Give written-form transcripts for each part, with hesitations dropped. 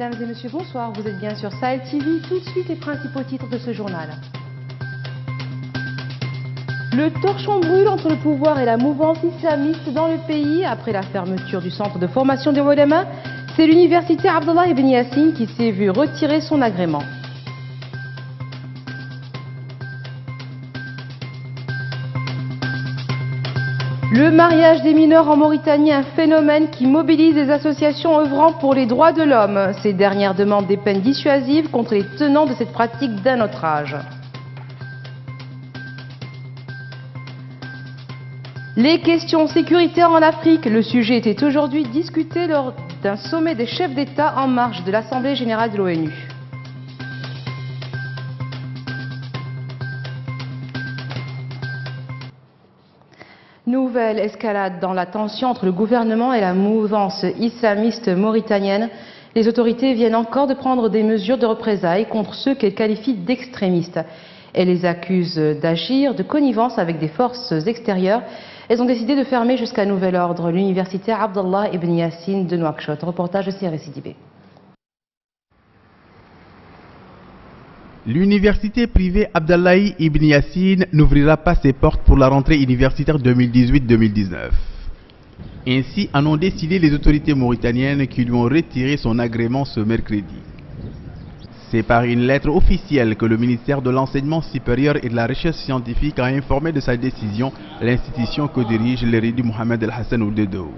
Mesdames et messieurs, bonsoir. Vous êtes bien sur Sahel TV. Tout de suite, les principaux titres de ce journal. Le torchon brûle entre le pouvoir et la mouvance islamiste dans le pays. Après la fermeture du centre de formation des oulémas, c'est l'université Abdallah ibn Yassine qui s'est vu retirer son agrément. Le mariage des mineurs en Mauritanie, un phénomène qui mobilise les associations œuvrant pour les droits de l'homme. Ces dernières demandent des peines dissuasives contre les tenants de cette pratique d'un autre âge. Les questions sécuritaires en Afrique. Le sujet était aujourd'hui discuté lors d'un sommet des chefs d'État en marge de l'Assemblée générale de l'ONU. Nouvelle escalade dans la tension entre le gouvernement et la mouvance islamiste mauritanienne. Les autorités viennent encore de prendre des mesures de représailles contre ceux qu'elles qualifient d'extrémistes. Elles les accusent d'agir de connivence avec des forces extérieures. Elles ont décidé de fermer jusqu'à nouvel ordre l'université Abdallah ibn Yassine de Nouakchott. Reportage de CRSIDB. L'université privée Abdallah ibn Yassine n'ouvrira pas ses portes pour la rentrée universitaire 2018-2019. Ainsi en ont décidé les autorités mauritaniennes qui lui ont retiré son agrément ce mercredi. C'est par une lettre officielle que le ministère de l'Enseignement supérieur et de la Recherche scientifique a informé de sa décision l'institution que dirige l'érudit Mohamed El Hassan Oudedou.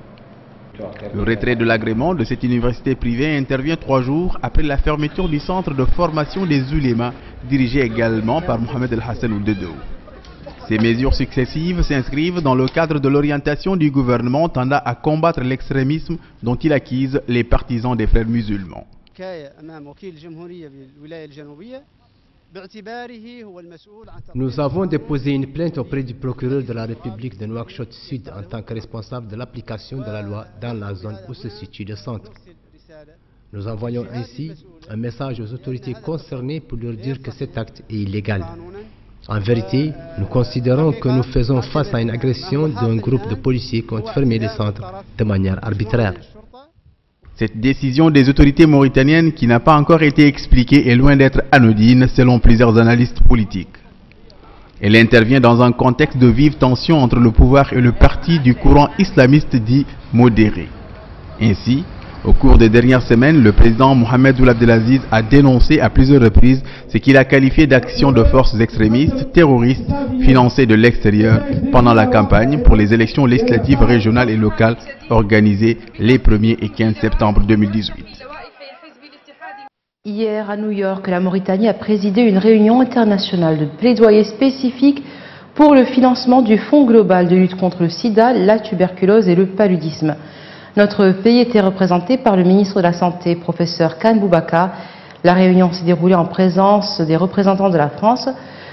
Le retrait de l'agrément de cette université privée intervient 3 jours après la fermeture du centre de formation des oulémas, dirigé également par Mohamed El Hassan Oudedou. Ces mesures successives s'inscrivent dans le cadre de l'orientation du gouvernement tendant à combattre l'extrémisme dont il accuse les partisans des frères musulmans. Nous avons déposé une plainte auprès du procureur de la République de Nouakchott Sud en tant que responsable de l'application de la loi dans la zone où se situe le centre. Nous envoyons ainsi un message aux autorités concernées pour leur dire que cet acte est illégal. En vérité, nous considérons que nous faisons face à une agression d'un groupe de policiers qui ont fermé le centre de manière arbitraire. Cette décision des autorités mauritaniennes qui n'a pas encore été expliquée est loin d'être anodine selon plusieurs analystes politiques. Elle intervient dans un contexte de vive tension entre le pouvoir et le parti du courant islamiste dit modéré. Ainsi, au cours des dernières semaines, le président Mohamed Ould Abdelaziz a dénoncé à plusieurs reprises ce qu'il a qualifié d'actions de forces extrémistes, terroristes, financées de l'extérieur pendant la campagne pour les élections législatives régionales et locales organisées les 1er et 15 septembre 2018. Hier à New York, la Mauritanie a présidé une réunion internationale de plaidoyer spécifique pour le financement du Fonds global de lutte contre le sida, la tuberculose et le paludisme. Notre pays était représenté par le ministre de la Santé, professeur Khan Boubacar. La réunion s'est déroulée en présence des représentants de la France,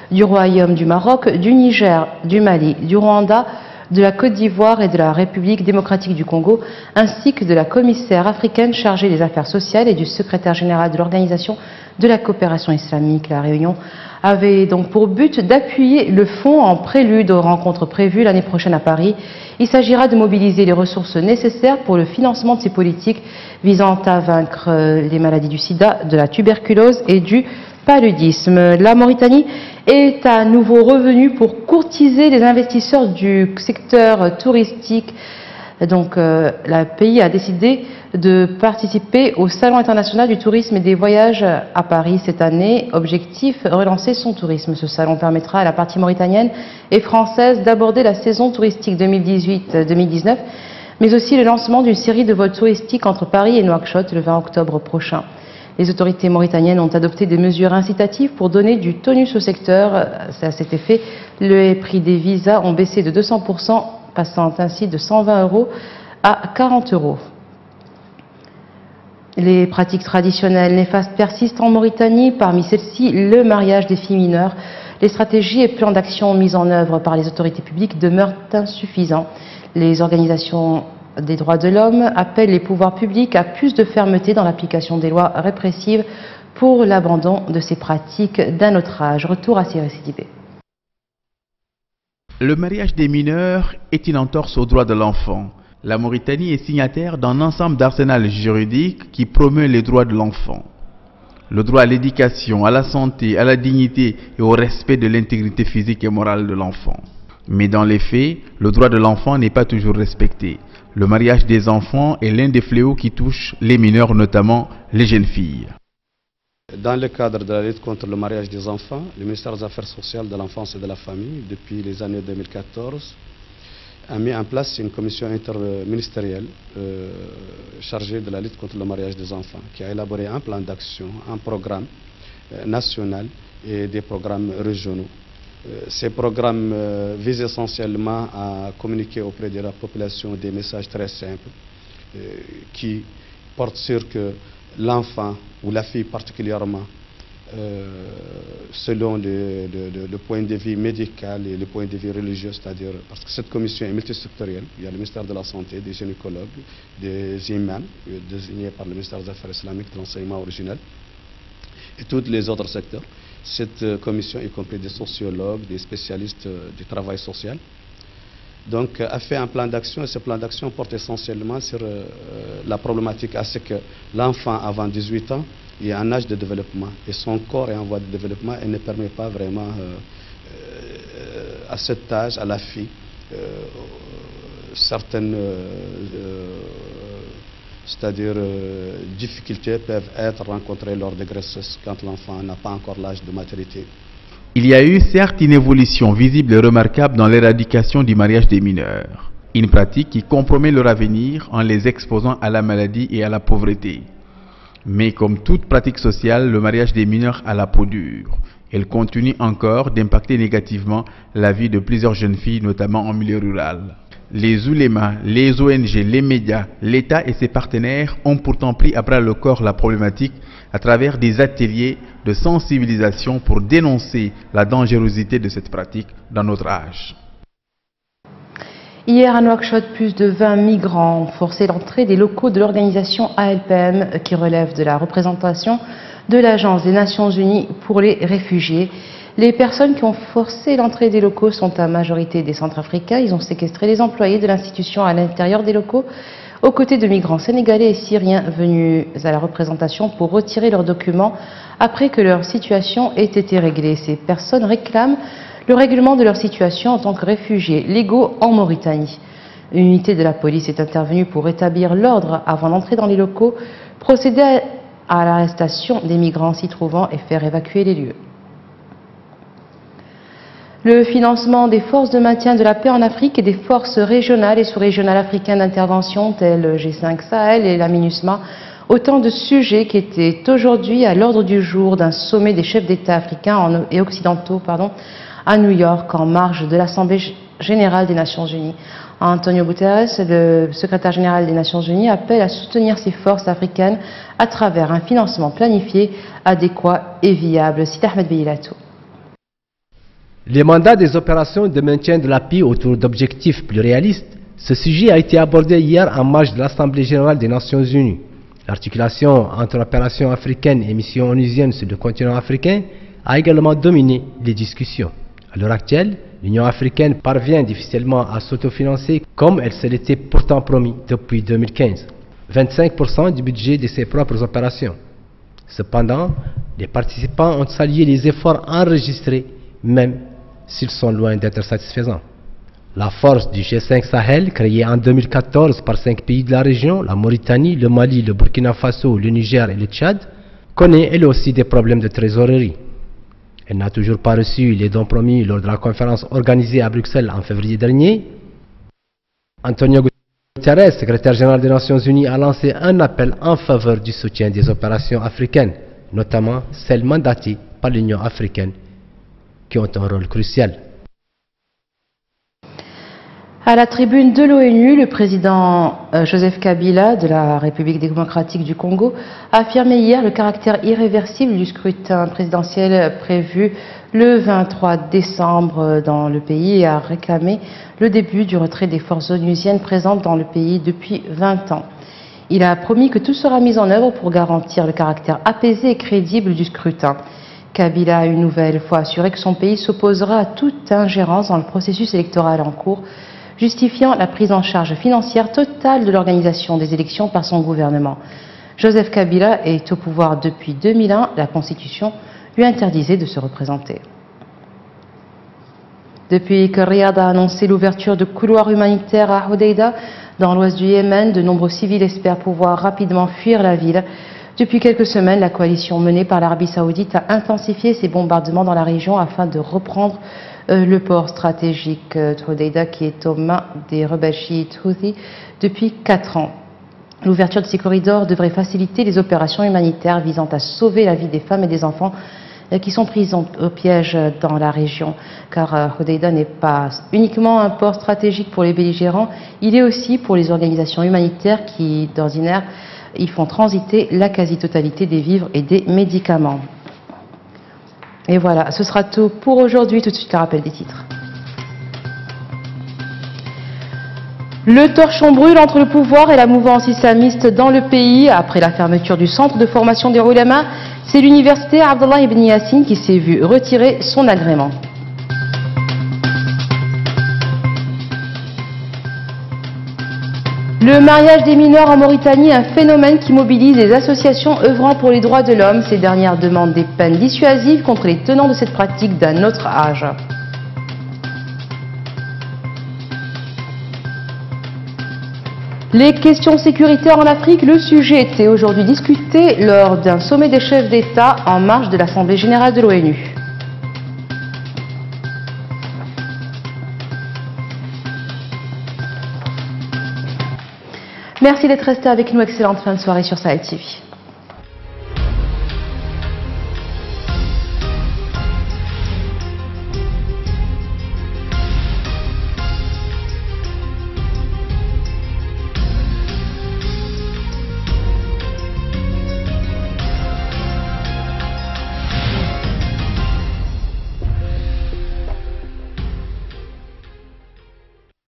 du Royaume du Maroc, du Niger, du Mali, du Rwanda, de la Côte d'Ivoire et de la République démocratique du Congo, ainsi que de la commissaire africaine chargée des affaires sociales et du secrétaire général de l'Organisation de la coopération islamique. La réunion avait donc pour but d'appuyer le fonds en prélude aux rencontres prévues l'année prochaine à Paris. Il s'agira de mobiliser les ressources nécessaires pour le financement de ces politiques visant à vaincre les maladies du sida, de la tuberculose et du paludisme. La Mauritanie est à nouveau revenue pour courtiser les investisseurs du secteur touristique. Donc, le pays a décidé de participer au Salon international du tourisme et des voyages à Paris cette année. Objectif, relancer son tourisme. Ce salon permettra à la partie mauritanienne et française d'aborder la saison touristique 2018-2019, mais aussi le lancement d'une série de vols touristiques entre Paris et Nouakchott le 20 octobre prochain. Les autorités mauritaniennes ont adopté des mesures incitatives pour donner du tonus au secteur. À cet effet, les prix des visas ont baissé de 200%, passant ainsi de 120 € à 40 €. Les pratiques traditionnelles néfastes persistent en Mauritanie. Parmi celles-ci, le mariage des filles mineures. Les stratégies et plans d'action mis en œuvre par les autorités publiques demeurent insuffisants. Les organisations des droits de l'homme appellent les pouvoirs publics à plus de fermeté dans l'application des lois répressives pour l'abandon de ces pratiques d'un autre âge. Retour à CRSIDB. Le mariage des mineurs est une entorse aux droits de l'enfant. La Mauritanie est signataire d'un ensemble d'arsenal juridiques qui promeut les droits de l'enfant. Le droit à l'éducation, à la santé, à la dignité et au respect de l'intégrité physique et morale de l'enfant. Mais dans les faits, le droit de l'enfant n'est pas toujours respecté. Le mariage des enfants est l'un des fléaux qui touchent les mineurs, notamment les jeunes filles. Dans le cadre de la lutte contre le mariage des enfants, le ministère des Affaires sociales, de l'enfance et de la famille, depuis les années 2014, a mis en place une commission interministérielle chargée de la lutte contre le mariage des enfants, qui a élaboré un plan d'action, un programme national et des programmes régionaux. Ces programmes visent essentiellement à communiquer auprès de la population des messages très simples qui portent sur que l'enfant ou la fille particulièrement, selon le point de vue médical et le point de vue religieux, c'est-à-dire parce que cette commission est multisectorielle, il y a le ministère de la Santé, des gynécologues, des imams désignés par le ministère des Affaires islamiques, de l'enseignement original et tous les autres secteurs. Cette commission, y compris des sociologues, des spécialistes du travail social, donc a fait un plan d'action, et ce plan d'action porte essentiellement sur la problématique à ce que l'enfant avant 18 ans est en âge de développement et son corps est en voie de développement et ne permet pas vraiment à cet âge, à la fille, certaines c'est-à-dire difficultés peuvent être rencontrées lors de grossesse quand l'enfant n'a pas encore l'âge de maturité. Il y a eu certes une évolution visible et remarquable dans l'éradication du mariage des mineurs, une pratique qui compromet leur avenir en les exposant à la maladie et à la pauvreté. Mais comme toute pratique sociale, le mariage des mineurs a la peau dure. Elle continue encore d'impacter négativement la vie de plusieurs jeunes filles, notamment en milieu rural. Les oulémas, les ONG, les médias, l'État et ses partenaires ont pourtant pris à bras le corps la problématique à travers des ateliers de sensibilisation pour dénoncer la dangerosité de cette pratique dans notre âge. Hier à Nouakchott, plus de 20 migrants ont forcé l'entrée des locaux de l'organisation ALPM qui relève de la représentation de l'Agence des Nations Unies pour les réfugiés. Les personnes qui ont forcé l'entrée des locaux sont à majorité des Centrafricains. Ils ont séquestré les employés de l'institution à l'intérieur des locaux, aux côtés de migrants sénégalais et syriens venus à la représentation pour retirer leurs documents après que leur situation ait été réglée. Ces personnes réclament le règlement de leur situation en tant que réfugiés légaux en Mauritanie. Une unité de la police est intervenue pour rétablir l'ordre avant d'entrer dans les locaux, procéder à l'arrestation des migrants s'y trouvant et faire évacuer les lieux. Le financement des forces de maintien de la paix en Afrique et des forces régionales et sous-régionales africaines d'intervention telles G5 Sahel et la MINUSMA, autant de sujets qui étaient aujourd'hui à l'ordre du jour d'un sommet des chefs d'État africains et occidentaux à New York en marge de l'Assemblée générale des Nations Unies. Antonio Guterres, le secrétaire général des Nations Unies, appelle à soutenir ces forces africaines à travers un financement planifié, adéquat et viable. Sidi Ahmed Beilato. Les mandats des opérations de maintien de la paix autour d'objectifs plus réalistes, ce sujet a été abordé hier en marge de l'Assemblée générale des Nations Unies. L'articulation entre opérations africaines et missions onusiennes sur le continent africain a également dominé les discussions. À l'heure actuelle, l'Union africaine parvient difficilement à s'autofinancer comme elle se l'était pourtant promis depuis 2015. 25% du budget de ses propres opérations. Cependant, les participants ont salué les efforts enregistrés, même s'ils sont loin d'être satisfaisants. La force du G5 Sahel, créée en 2014 par 5 pays de la région, la Mauritanie, le Mali, le Burkina Faso, le Niger et le Tchad, connaît elle aussi des problèmes de trésorerie. Elle n'a toujours pas reçu les dons promis lors de la conférence organisée à Bruxelles en février dernier. Antonio Guterres, secrétaire général des Nations Unies, a lancé un appel en faveur du soutien des opérations africaines, notamment celles mandatées par l'Union africaine, qui ont un rôle crucial. À la tribune de l'ONU, le président Joseph Kabila de la République démocratique du Congo a affirmé hier le caractère irréversible du scrutin présidentiel prévu le 23 décembre dans le pays et a réclamé le début du retrait des forces onusiennes présentes dans le pays depuis 20 ans. Il a promis que tout sera mis en œuvre pour garantir le caractère apaisé et crédible du scrutin. Kabila a une nouvelle fois assuré que son pays s'opposera à toute ingérence dans le processus électoral en cours, justifiant la prise en charge financière totale de l'organisation des élections par son gouvernement. Joseph Kabila est au pouvoir depuis 2001. La Constitution lui interdisait de se représenter. Depuis que Riyad a annoncé l'ouverture de couloirs humanitaires à Hodeïda, dans l'ouest du Yémen, de nombreux civils espèrent pouvoir rapidement fuir la ville. Depuis quelques semaines, la coalition menée par l'Arabie Saoudite a intensifié ses bombardements dans la région afin de reprendre le port stratégique de Hodeïda qui est aux mains des rebelles chiites Houthis depuis 4 ans. L'ouverture de ces corridors devrait faciliter les opérations humanitaires visant à sauver la vie des femmes et des enfants qui sont prises au piège dans la région. Car Hodeïda n'est pas uniquement un port stratégique pour les belligérants, il est aussi pour les organisations humanitaires qui, d'ordinaire, y font transiter la quasi-totalité des vivres et des médicaments. Et voilà, ce sera tout pour aujourd'hui. Tout de suite, le rappel des titres. Le torchon brûle entre le pouvoir et la mouvance islamiste dans le pays. Après la fermeture du centre de formation des Ulama, c'est l'université Abdallah ibn Yassine qui s'est vu retirer son agrément. Le mariage des mineurs en Mauritanie, un phénomène qui mobilise les associations œuvrant pour les droits de l'homme. Ces dernières demandent des peines dissuasives contre les tenants de cette pratique d'un autre âge. Les questions sécuritaires en Afrique, le sujet était aujourd'hui discuté lors d'un sommet des chefs d'État en marge de l'Assemblée générale de l'ONU. Merci d'être resté avec nous. Excellente fin de soirée sur Sahel TV.